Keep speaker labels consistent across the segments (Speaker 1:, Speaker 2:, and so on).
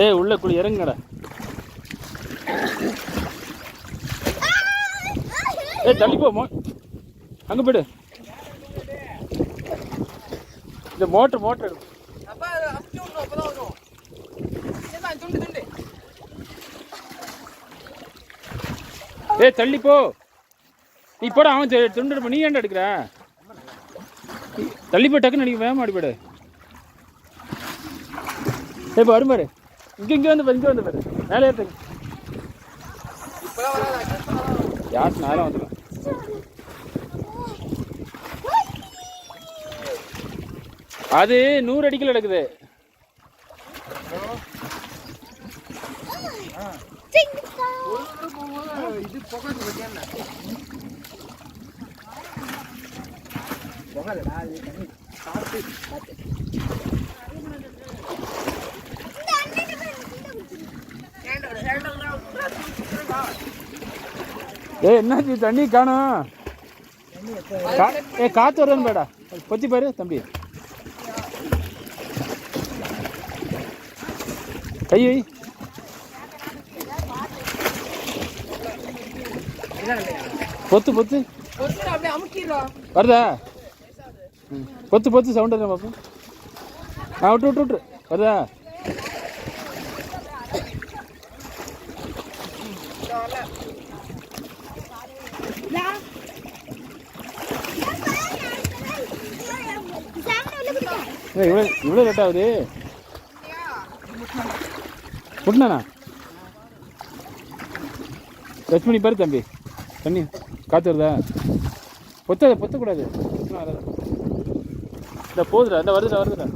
Speaker 1: ஏய் உள்ள குளி இறங்குங்கடா. ஏய் தள்ளி போ, அங்க போய்டு. இந்த மோட்டர் ஏய் தள்ளி போ. நீ போட, அவன் துண்டு. நீ ஏன்டா எடுக்கிற? தள்ளி போய் டக்குன்னு அடிக்க, வேகமா அடி போய்டு. ஏய் பாரு பாரு, இங்கே வந்து பாரு, மேலே ஏற்றுங்க. யார் நேரம் வந்துடும். அது 100 அடிக்கல எடுக்குது. இது என்னாச்சு தண்ணி காணும்? காத்து வருதுன்னு பேடா, பொத்தி பாரு தம்பி. கை வை. பொத்து வருதா? பொத்து சவுண்ட் வருதா பாப்பா? விட்டு வருதா? இவ்வளோ லேட் ஆகுது. விட்டுனாண்ணா டச் பண்ணி பாரு தம்பி. தண்ணி காற்று வருதா? பொத்தக்கூடாது. இந்த போதுடா, இந்த வருதுடா.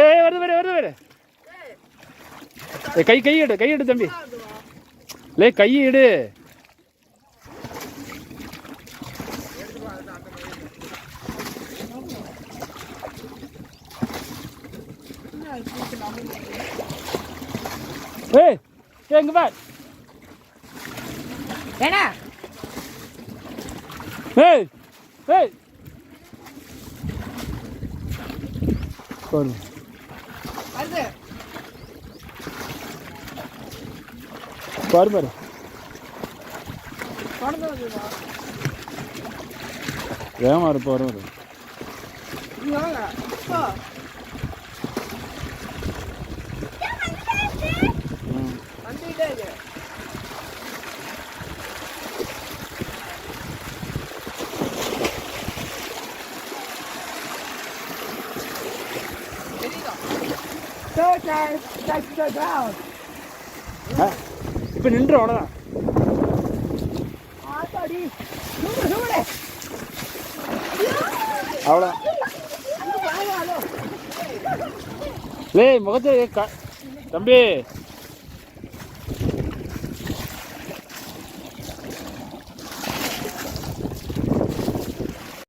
Speaker 1: ஏய் வருது. கை எடு தம்பி. கை எடு. ஏய் எங்க பார்.
Speaker 2: ஏனா
Speaker 1: ஏய் போடு.
Speaker 2: அது
Speaker 1: பாரு ஏமா இருப்ப வரும். இப்ப நின்று அவ்வளவுதான். அவ்வளோ முகத்தை தம்பி